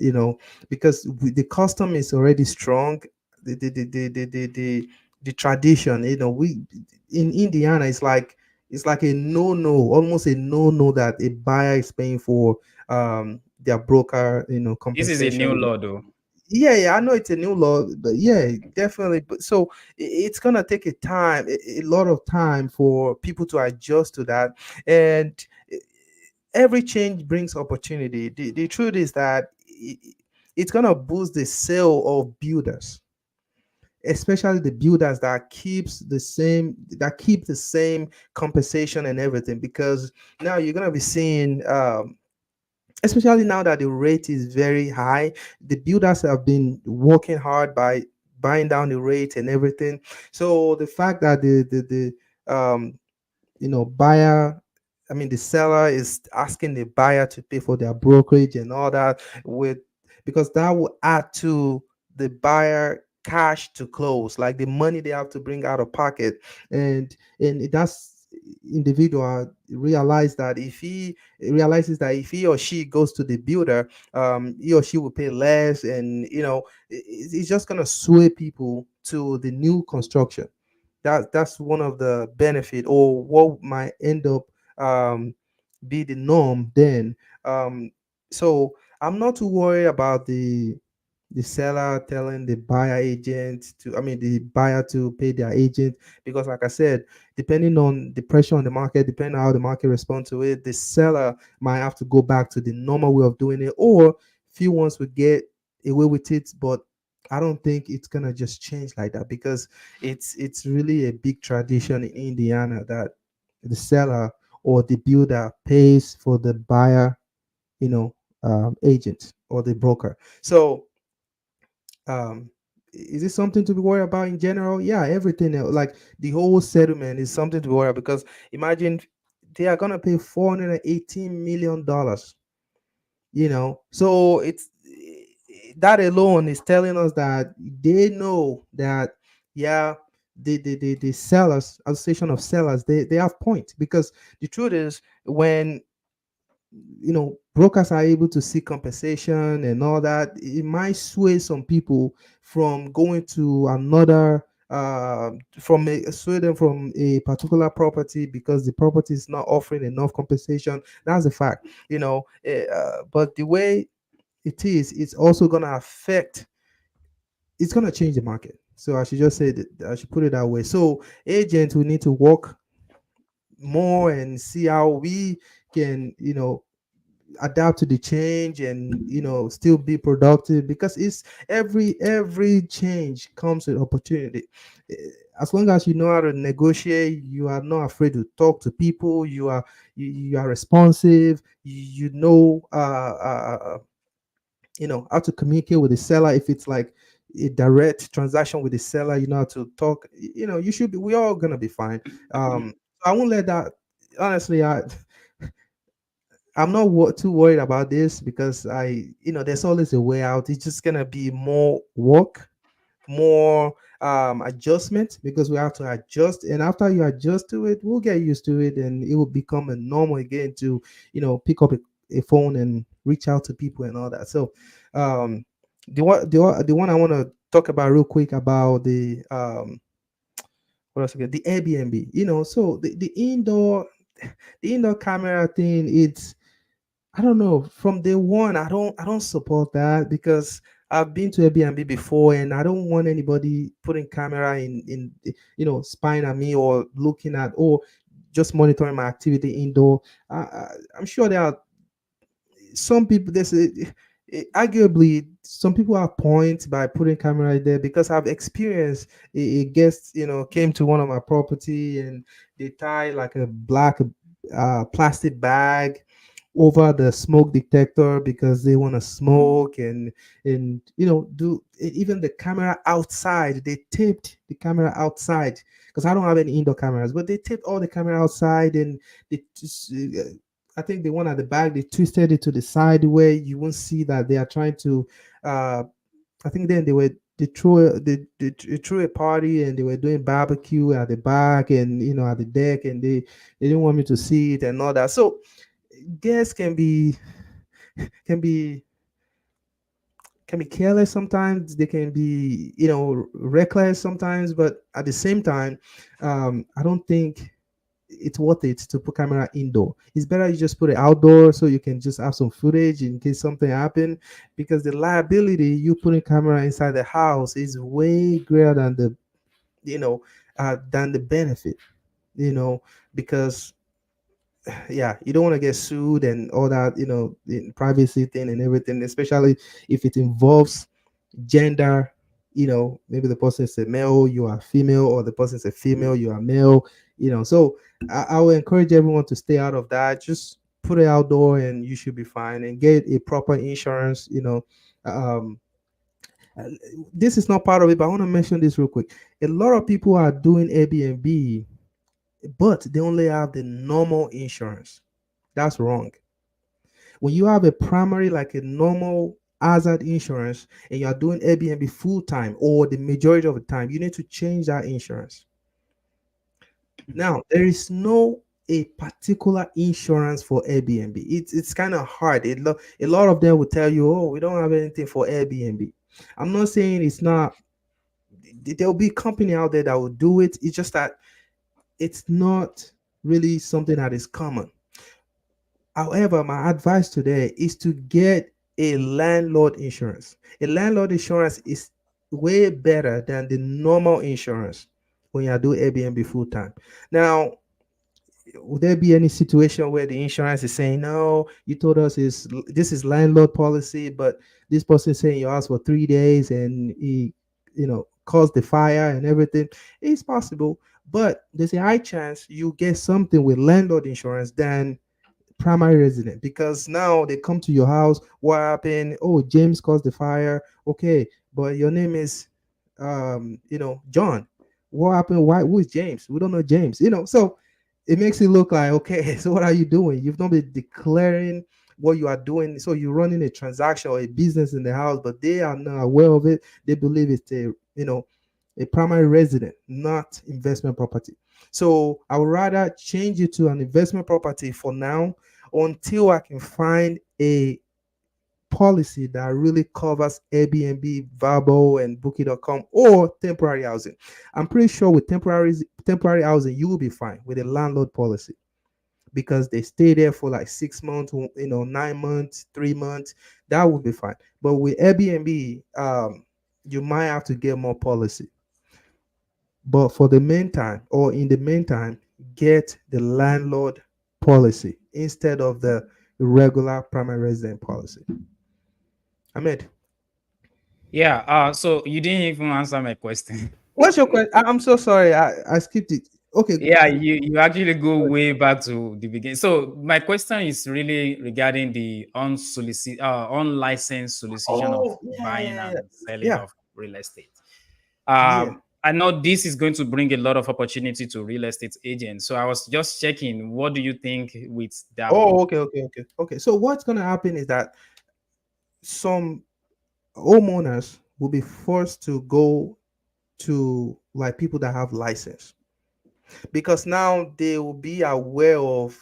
because the custom is already strong. The tradition, we in Indiana, it's like a no, almost a no that a buyer is paying for their broker, This is a new compensation. law, though. Yeah, I know it's a new law, but yeah, definitely. But so it's gonna take a lot of time for people to adjust to that, and eh, every change brings opportunity. The truth is that it's gonna boost the sale of builders, especially the builders that keep the same compensation and everything, because now you're gonna be seeing, especially now that the rate is very high, the builders have been working hard by buying down the rate and everything. So the fact that the buyer, I mean the seller is asking the buyer to pay for their brokerage and all that, with because that will add to the buyer cash to close, like the money they have to bring out of pocket. And that's individual realize that if he realizes that if he or she goes to the builder, he or she will pay less, and it's just gonna sway people to the new construction. That's one of the benefit, or what might end up be the norm then. So I'm not too worried about the seller telling the buyer agent to, I mean, the buyer to pay their agent, because like I said, depending on the pressure on the market, depending on how the market responds to it, the seller might have to go back to the normal way of doing it, or few ones would get away with it. But I don't think it's gonna just change like that, because it's really a big tradition in Indiana that the seller or the builder pays for the buyer, you know, agent or the broker. So um is it something to be worried about in general? Yeah, everything else, like the whole settlement is something to be worried about, because imagine they are gonna pay $418 million. So it's that alone is telling us that they know that, yeah, the sellers, association of sellers, they have point, because the truth is, when brokers are able to seek compensation and all that, it might sway some people from going to another, sway them from a particular property because the property is not offering enough compensation. That's a fact. But the way it is, it's also going to affect, it's going to change the market. So I should just say that, I should put it that way. So agents, we need to work more and see how we can, adapt to the change, and still be productive, because it's every change comes with opportunity. Eh, as long as you know how to negotiate, you are not afraid to talk to people, you are responsive, how to communicate with the seller. If it's like a direct transaction with the seller, you know how to talk, you should be, we're all gonna be fine. I won't let that, honestly. I'm not too worried about this, because there's always a way out. It's just gonna be more work, more adjustment, because we have to adjust. And after you adjust to it, we'll get used to it, and it will become a normal again to, pick up a phone and reach out to people and all that. So, um, the one I want to talk about real quick about the what else again? The Airbnb. So the indoor camera thing, it's, I don't know. From day one, I don't support that, because I've been to Airbnb before, and I don't want anybody putting camera spying at me or looking at or just monitoring my activity indoor. I'm sure there are some people. Arguably some people have points by putting camera there because I've experienced a guest came to one of my property and they tie like a black plastic bag over the smoke detector because they want to smoke and do even the camera outside. They taped the camera outside because I don't have any indoor cameras, but they taped all the camera outside and they just I think the one at the back they twisted it to the side where you won't see that they are trying to uh I think then they threw a party and they were doing barbecue at the back and at the deck, and they didn't want me to see it and all that. So guests can be can be careless sometimes. They can be reckless sometimes, but at the same time, I don't think it's worth it to put camera indoor. It's better you just put it outdoor so you can just have some footage in case something happen, because the liability you putting camera inside the house is way greater you know than the benefit, you know because yeah, you don't want to get sued and all that, in privacy thing and everything, especially if it involves gender. Maybe the person is a male, you are female, or the person is a female, you are male. So I will encourage everyone to stay out of that. Just put it outdoor and you should be fine, and get a proper insurance. Um uh, this is not part of it, but I want to mention this real quick. A lot of people are doing Airbnb, but they only have the normal insurance. That's wrong. When you have a primary, like a normal hazard insurance, and you are doing Airbnb full time or the majority of the time, you need to change that insurance. Now, there is no a particular insurance for Airbnb. It's kind of hard. A lot of them will tell you, "Oh, we don't have anything for Airbnb." I'm not saying it's not. There will be company out there that will do it. It's just that it's not really something that is common. However, my advice today is to get a landlord insurance. A landlord insurance is way better than the normal insurance when you do Airbnb full time. Now, would there be any situation where the insurance is saying, no, you told us this is landlord policy, but this person is saying your house for 3 days and he, caused the fire and everything? It's possible, but there's a high chance you get something with landlord insurance than primary resident, because now they come to your house. What happened? Oh, James caused the fire. Okay, but your name is John. What happened? Why? Who is James? We don't know James. So it makes it look like, okay, so what are you doing? You've not been declaring what you are doing. So you're running a transaction or a business in the house, but they are not aware of it. They believe it's a primary resident, not investment property. So I would rather change it to an investment property for now, until I can find a policy that really covers Airbnb, Vrbo, and Booking.com, or temporary housing. I'm pretty sure with temporary housing, you will be fine with a landlord policy because they stay there for like 6 months, 9 months, 3 months. That would be fine. But with Airbnb, you might have to get more policy. But for the meantime, or in the meantime, get the landlord policy instead of the regular primary resident policy. Ahmed, Yeah. So you didn't even answer my question. what's your question? I'm so sorry. I skipped it. Okay. Yeah, you actually go way back to the beginning. So my question is really regarding the unlicensed solicitation of Oh, yeah, buying yeah, and selling yeah. of real estate. Yeah. I know this is going to bring a lot of opportunity to real estate agents. So I was just checking, what do you think with that one? Oh, okay, okay, okay. Okay. So what's gonna happen is that some homeowners will be forced to go to like people that have license, because now they will be aware of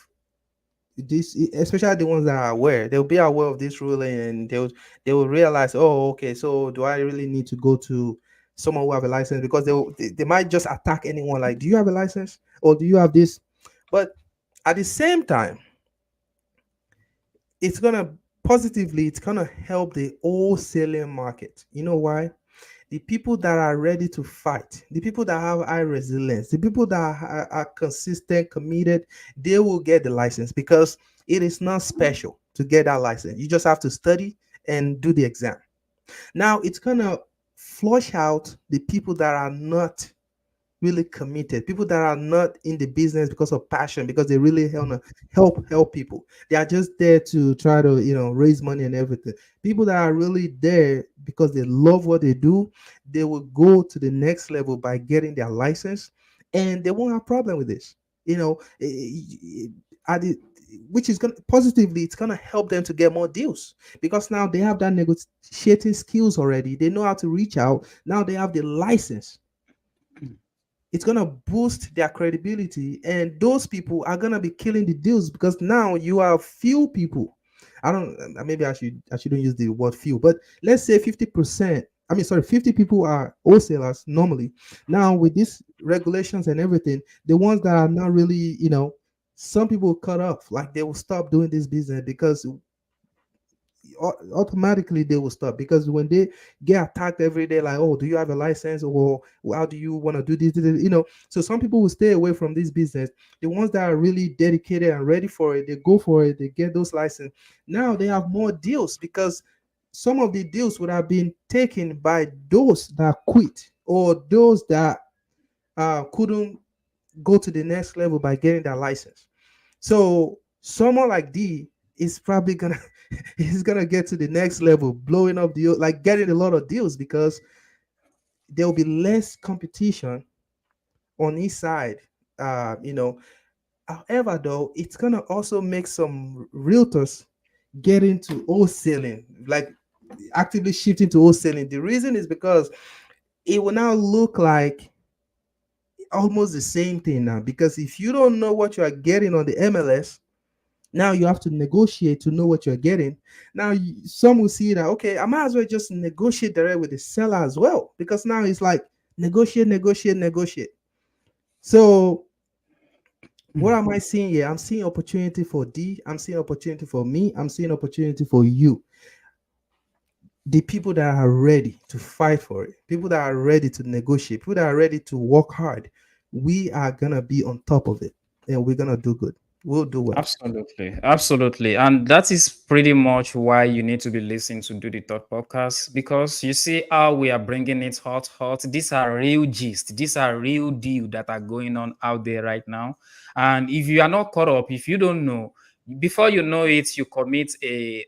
this, especially the ones that are aware. They'll be aware of this ruling, and they will realize, oh, okay, so do I really need to go to someone who have a license? Because they might just attack anyone, like, do you have a license, or do you have this? But at the same time, it's gonna positively, it's gonna help the wholesaling market. You know why? The people that are ready to fight, the people that have high resilience, the people that are consistent, committed, they will get the license because it is not special to get that license. You just have to study and do the exam. Now it's gonna flush out the people that are not really committed, people that are not in the business because of passion, because they really want to help people. They are just there to try to raise money and everything. People that are really there because they love what they do, they will go to the next level by getting their license, and they won't have problem with this. You know, at the which is gonna positively, it's gonna help them to get more deals because now they have that negotiating skills already. They know how to reach out. Now they have the license. It's gonna boost their credibility, and those people are gonna be killing the deals because now you have few people. I don't. Maybe I shouldn't use the word few, but let's say 50%. I mean, sorry, 50 people are wholesalers normally. Now with these regulations and everything, the ones that are not really, some people cut off. Like they will stop doing this business because automatically they will stop because when they get attacked every day, like, oh, do you have a license, or how do you want to do this? So some people will stay away from this business. The ones that are really dedicated and ready for it, they go for it, they get those license. Now they have more deals because some of the deals would have been taken by those that quit, or those that couldn't go to the next level by getting their license. So someone like D is probably gonna he's gonna get to the next level, blowing up like getting a lot of deals because there will be less competition on his side. Uh, you know, However, though, it's gonna also make some realtors get into wholesaling, like actively shifting to wholesaling. The reason is because it will now look like almost the same thing now. Because if you don't know what you are getting on the MLS, now you have to negotiate to know what you're getting. Now some will see that, okay, I might as well just negotiate direct with the seller as well, because now it's like negotiate, negotiate, negotiate. So what am I seeing here? I'm seeing opportunity for D. I'm seeing opportunity for me. I'm seeing opportunity for you. The people that are ready to fight for it, people that are ready to negotiate, people that are ready to work hard, we are gonna be on top of it, and we're gonna do good. We'll do well. Absolutely, absolutely, and that is pretty much why you need to be listening to Do the Talk podcast, because you see how we are bringing it hot, hot. These are real gist, these are real deal that are going on out there right now. And if you are not caught up, if you don't know, before you know it, you commit an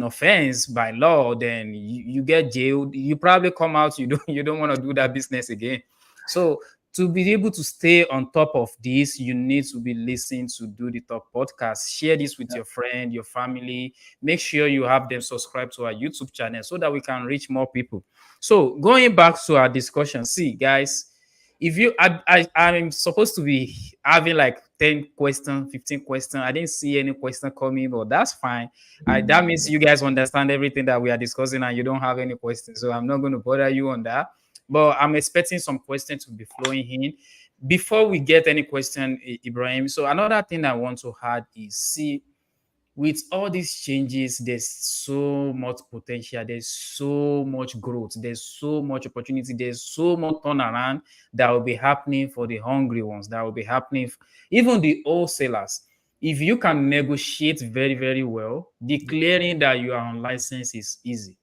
offense by law, then you get jailed. You probably come out, you don't want to do that business again. So to be able to stay on top of this, you need to be listening to Do the Talk podcast. Share this with your friend, your family. Make sure you have them subscribe to our YouTube channel so that we can reach more people. So going back to our discussion, see, guys, if you I'm supposed to be having like 10 questions, 15 questions. I didn't see any question coming, but that's fine. That means you guys understand everything that we are discussing and you don't have any questions. So I'm not going to bother you on that. But I'm expecting some questions to be flowing in. Before we get any question, Ibrahim, so another thing I want to add is, see, with all these changes, there's so much potential, there's so much growth, there's so much opportunity, there's so much turnaround that will be happening for the hungry ones, that will be happening, even the wholesalers. If you can negotiate very, very well, declaring that you are on license is easy.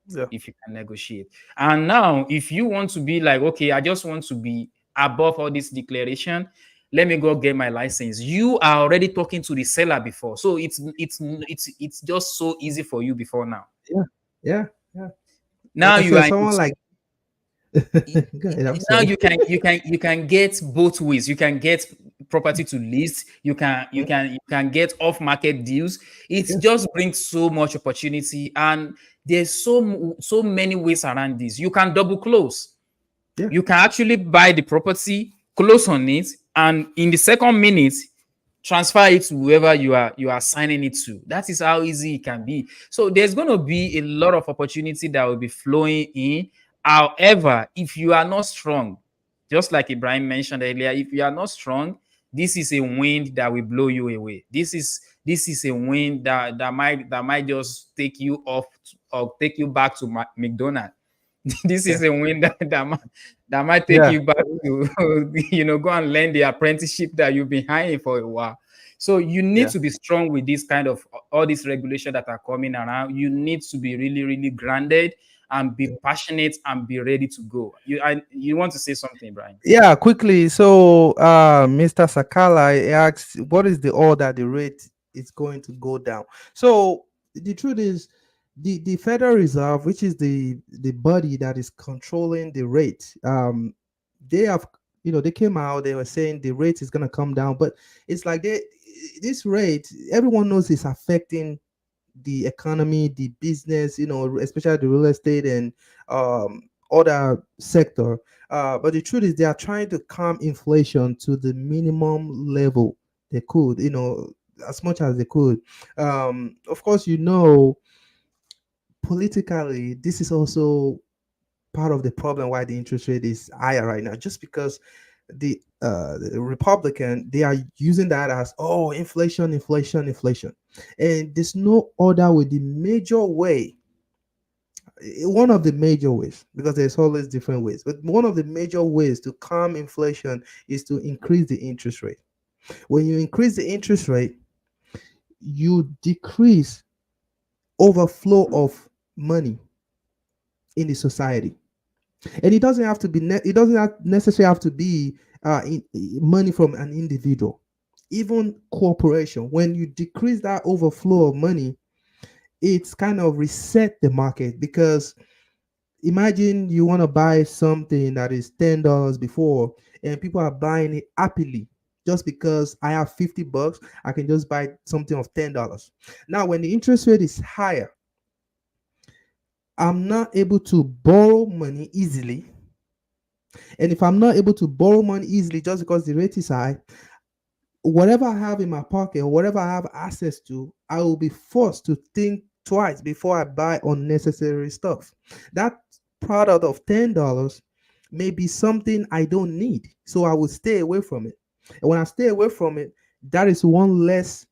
Yeah. If you can negotiate. And now, if you want to be like, okay, I just want to be above all this declaration, let me go get my license. You are already talking to the seller before, so it's just so easy for you before now. Yeah, yeah, yeah. Now Like I you said, are in someone the, like go ahead, I'm now sorry. you can get both ways. You can get property to list. You can get off market deals. It Yeah, just brings so much opportunity, and there's so many ways around this. You can double close. yeah, You can actually buy the property, close on it, and in the second minute transfer it to whoever you are signing it to. That is how easy it can be. So there's going to be a lot of opportunity that will be flowing in. However, if you are not strong, just like Ibrahim mentioned earlier, if you are not strong, This is a wind that will blow you away. This is a wind that might just take you off or take you back to McDonald's. This Yeah. is a wind that might take Yeah. you back to go and learn the apprenticeship that you've been hiring for a while. So you need Yeah. to be strong with this kind of all these regulations that are coming around. You need to be really, really grounded and be passionate and be ready to go. You want to say something, Brian? Yeah, quickly. So, Mr. Sakala asks, what is the order the rate is going to go down? So, the truth is, the Federal Reserve, which is the body that is controlling the rate, they have, they came out, they were saying the rate is going to come down, but it's like this rate, everyone knows it's affecting the economy, the business, especially the real estate and other sector. But the truth is, they are trying to calm inflation to the minimum level they could, as much as they could. Of course, politically, this is also part of the problem why the interest rate is higher right now, just because the Republican, they are using that as, oh, inflation, inflation, inflation, and there's no other way. The major way, one of the major ways, because there's always different ways, but one of the major ways to calm inflation is to increase the interest rate. When you increase the interest rate, you decrease overflow of money in the society. And it doesn't have to be it doesn't necessarily have to be money from an individual, even corporation. When you decrease that overflow of money, it's kind of reset the market, because imagine you want to buy something that is $10 before, and people are buying it happily just because I have $50, I can just buy something of $10. Now when the interest rate is higher, I'm not able to borrow money easily. And if I'm not able to borrow money easily just because the rate is high, whatever I have in my pocket or whatever I have access to, I will be forced to think twice before I buy unnecessary stuff. That product of $10 may be something I don't need, so I will stay away from it. And when I stay away from it, that is one less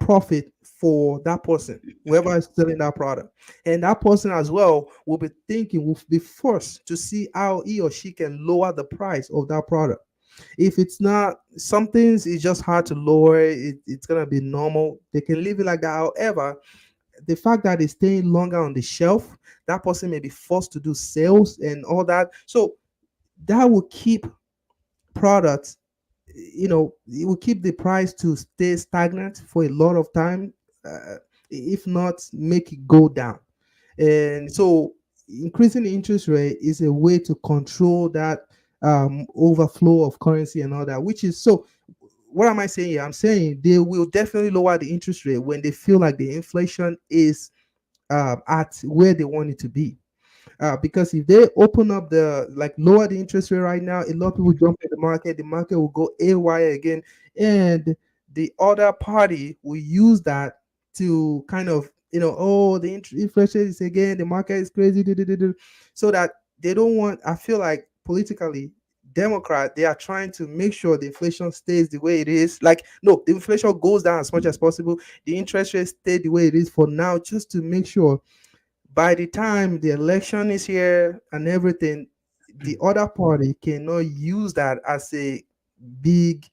profit for that person, whoever is selling that product. And that person as well will be forced to see how he or she can lower the price of that product. If it's not, some things it's just hard to lower it, it's gonna be normal, they can leave it like that. However, the fact that it's staying longer on the shelf, that person may be forced to do sales and all that, so that will keep products, it will keep the price to stay stagnant for a lot of time, if not make it go down. And so increasing the interest rate is a way to control that overflow of currency and all that, which is so. What am I saying here? I'm saying they will definitely lower the interest rate when they feel like the inflation is at where they want it to be. Because if they open up lower the interest rate right now, a lot of people jump in the market will go AY again, and the other party will use that to kind of, oh, the interest rate is again, the market is crazy, so that they don't want. I feel like politically, Democrat, they are trying to make sure the inflation stays the way it is. Like, no, the inflation goes down as much as possible. The interest rate stay the way it is for now, just to make sure by the time the election is here and everything, the other party cannot use that as a big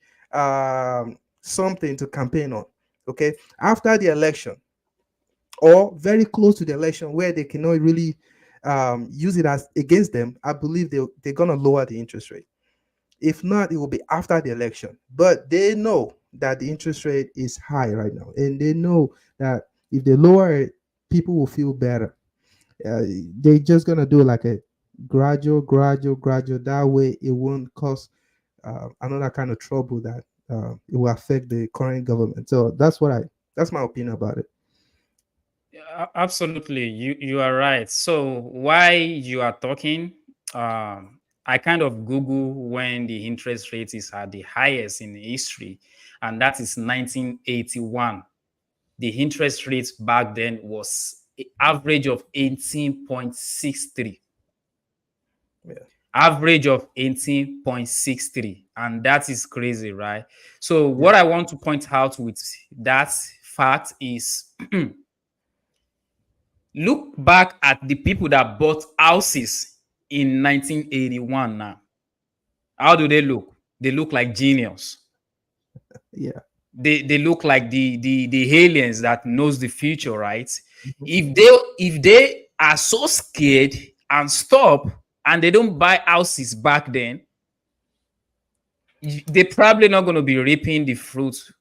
something to campaign on. Okay, after the election or very close to the election, where they cannot really use it as against them, I believe they're gonna lower the interest rate. If not, it will be after the election. But they know that the interest rate is high right now, and they know that if they lower it, people will feel better. They're just gonna do like a gradual. That way, it won't cause another kind of trouble that it will affect the current government. So that's my opinion about it. Absolutely, you are right. So while you are talking, I kind of Google when the interest rate is at the highest in history, and that is 1981. The interest rate back then was an average of 18.63. Yeah. Average of 18.63. and that is crazy, right? So what I want to point out with that fact is look back at the people that bought houses in 1981 now. How do they look? They look like genius. Yeah. They look like the aliens that knows the future, right? Mhm. If they are so scared and stop and they don't buy houses back then, they're probably not going to be reaping the fruits,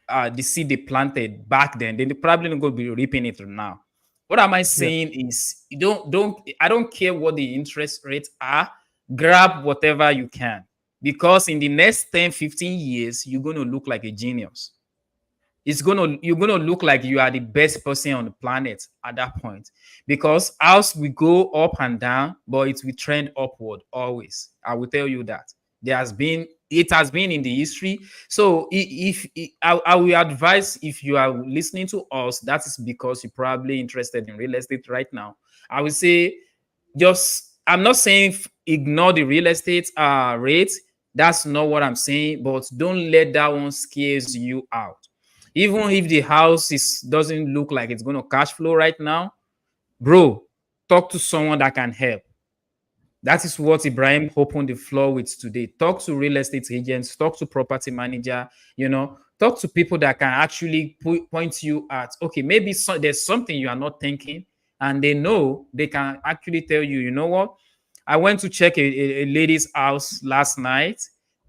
the seed they planted back then. They're probably not going to be reaping it now. What am I Yeah. saying is, you don't I don't care what the interest rates are. Grab whatever you can, because in the next 10, 15 years, you're going to look like a genius. You're gonna look like you are the best person on the planet at that point, because house will go up and down, but it will trend upward always. I will tell you that it has been in the history. So I will advise, if you are listening to us, that is because you're probably interested in real estate right now. I would say, just, I'm not saying ignore the real estate rate. That's not what I'm saying, but don't let that one scares you out. Even if the house doesn't look like it's going to cash flow right now, bro, talk to someone that can help. That is what Ibrahim opened the floor with today. Talk to real estate agents, talk to property manager, talk to people that can actually point you at, okay, maybe there's something you are not thinking, and they can actually tell you, you know what? I went to check a lady's house last night,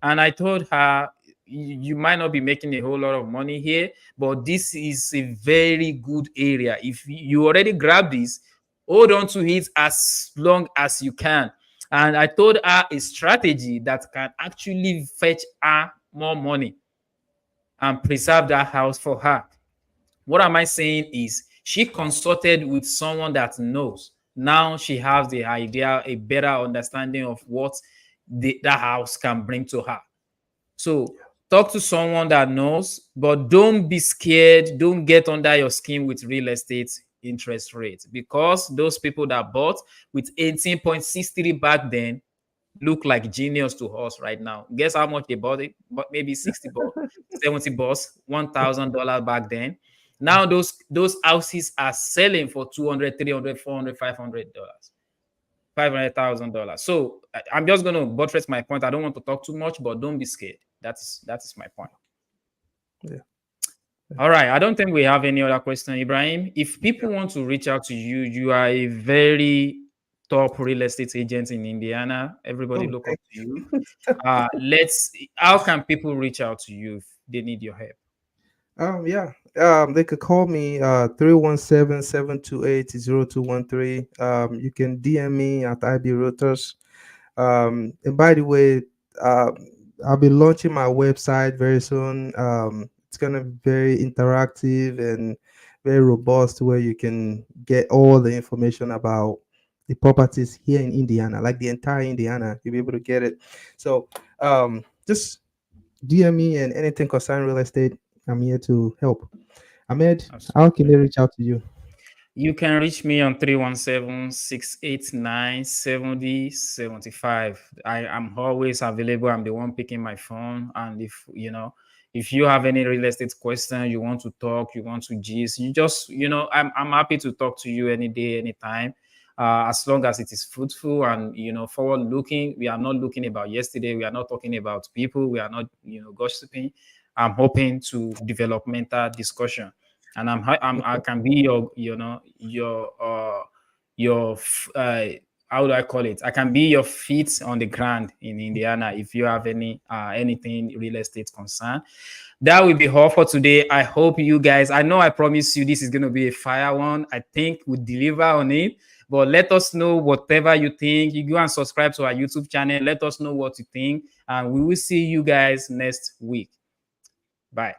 and I told her, you might not be making a whole lot of money here, but this is a very good area. If you already grab this, hold on to it as long as you can. And I told her a strategy that can actually fetch her more money and preserve that house for her. What am I saying is, she consulted with someone that knows. Now she has the idea, a better understanding of what that house can bring to her. So talk to someone that knows, but don't be scared. Don't get under your skin with real estate interest rates, because those people that bought with 18.63 back then look like genius to us right now. Guess how much they bought it? But maybe 60 bucks, 70 bucks, $1,000 back then. Now those houses are selling for 200, 300, 400, $500. $500,000. So I'm just going to buttress my point. I don't want to talk too much, but don't be scared. That is my point. Yeah. All right. I don't think we have any other question, Ibrahim. If people want to reach out to you, you are a very top real estate agent in Indiana. Everybody Oh, look up thank to you. How can people reach out to you if they need your help? Yeah. They could call me 317-728-0213. You can DM me at IB Reuters. And by the way, um, I'll be launching my website very soon. It's gonna be very interactive and very robust, where you can get all the information about the properties here in Indiana, like the entire Indiana. You'll be able to get it. So just DM me, and anything concerning real estate, I'm here to help. Ahmed, how can they reach out to you? You can reach me on 317-689-7075. I am always available. I'm the one picking my phone. And if you have any real estate question, you want to talk, you want to gist, I'm happy to talk to you any day, anytime. As long as it is fruitful and forward looking. We are not looking about yesterday. We are not talking about people. We are not gossiping. I'm hoping to developmental discussion, and I can be your how do I call it? I can be your feet on the ground in Indiana if you have anything real estate concern. That will be all for today. I hope you guys. I know I promise you this is going to be a fire one. I think we deliver on it. But let us know whatever you think. You go and subscribe to our YouTube channel. Let us know what you think, and we will see you guys next week. Bye.